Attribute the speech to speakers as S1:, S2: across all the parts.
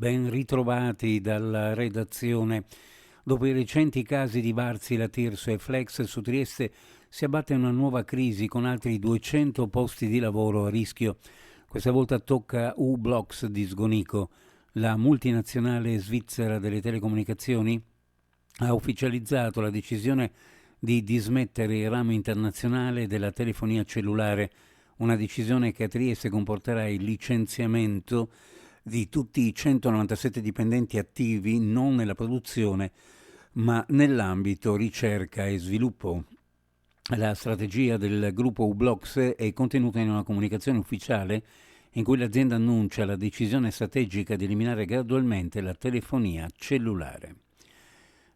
S1: Ben ritrovati dalla redazione. Dopo i recenti casi di Wärtsilä, Tirso e Flex, su Trieste si abbatte una nuova crisi con altri 200 posti di lavoro a rischio. Questa volta tocca U-Blox di Sgonico. La multinazionale svizzera delle telecomunicazioni ha ufficializzato la decisione di dismettere il ramo internazionale della telefonia cellulare, una decisione che a Trieste comporterà il licenziamento di tutti i 197 dipendenti attivi non nella produzione ma nell'ambito ricerca e sviluppo. La strategia del gruppo U-Blox è contenuta in una comunicazione ufficiale in cui l'azienda annuncia la decisione strategica di eliminare gradualmente la telefonia cellulare.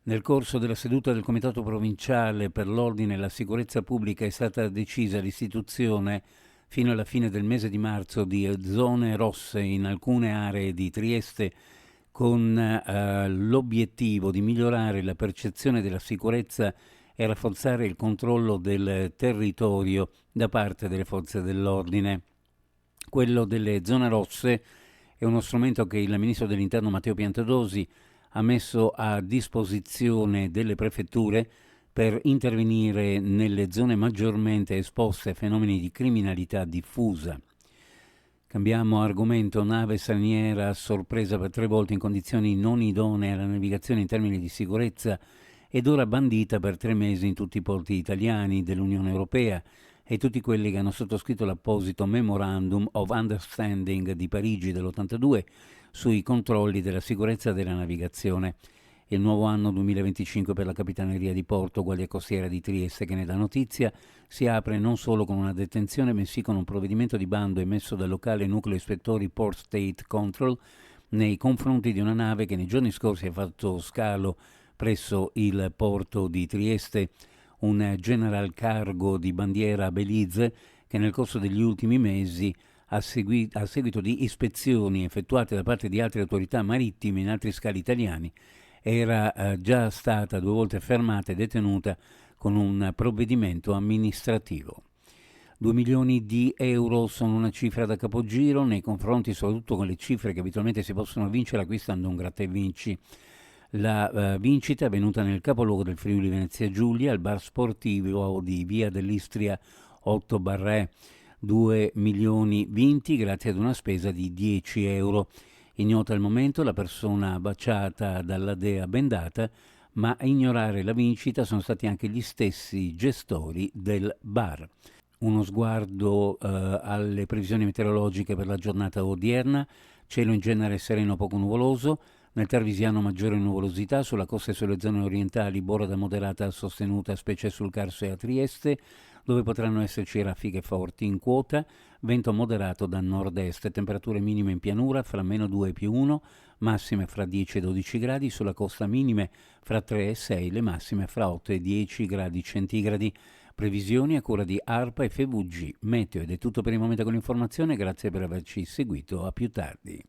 S1: Nel corso della seduta del Comitato Provinciale per l'Ordine e la Sicurezza Pubblica è stata decisa l'istituzione fino alla fine del mese di marzo di zone rosse in alcune aree di Trieste con l'obiettivo di migliorare la percezione della sicurezza e rafforzare il controllo del territorio da parte delle forze dell'ordine. Quello delle zone rosse è uno strumento che il ministro dell'Interno Matteo Piantedosi ha messo a disposizione delle prefetture per intervenire nelle zone maggiormente esposte a fenomeni di criminalità diffusa. Cambiamo argomento. Nave straniera sorpresa per 3 volte in condizioni non idonee alla navigazione in termini di sicurezza ed ora bandita per 3 mesi in tutti i porti italiani dell'Unione Europea e tutti quelli che hanno sottoscritto l'apposito Memorandum of Understanding di Parigi dell'82 sui controlli della sicurezza della navigazione. Il nuovo anno 2025 per la Capitaneria di Porto, Guardia Costiera di Trieste, che ne dà notizia, si apre non solo con una detenzione, bensì con un provvedimento di bando emesso dal locale nucleo ispettori Port State Control nei confronti di una nave che nei giorni scorsi ha fatto scalo presso il porto di Trieste, un General Cargo di bandiera Belize che nel corso degli ultimi mesi a seguito di ispezioni effettuate da parte di altre autorità marittime in altri scali italiani era già stata 2 volte fermata e detenuta con un provvedimento amministrativo. 2 milioni di euro sono una cifra da capogiro nei confronti soprattutto con le cifre che abitualmente si possono vincere acquistando un gratta e vinci. La vincita è avvenuta nel capoluogo del Friuli Venezia Giulia, al bar sportivo di Via dell'Istria 8 Barré, 2 milioni vinti grazie ad una spesa di 10 euro. Ignota al momento la persona baciata dalla dea bendata, ma a ignorare la vincita sono stati anche gli stessi gestori del bar. Uno sguardo alle previsioni meteorologiche per la giornata odierna: cielo in genere sereno poco nuvoloso, nel Tarvisiano maggiore nuvolosità, sulla costa e sulle zone orientali borda moderata sostenuta, specie sul Carso e a Trieste, dove potranno esserci raffiche forti. In quota vento moderato da nord-est, temperature minime in pianura fra -2 e +1, massime fra 10 e 12 gradi, sulla costa minime fra 3 e 6, le massime fra 8 e 10 gradi centigradi. Previsioni a cura di ARPA e FVG Meteo. Ed è tutto per il momento con l'informazione, grazie per averci seguito, a più tardi.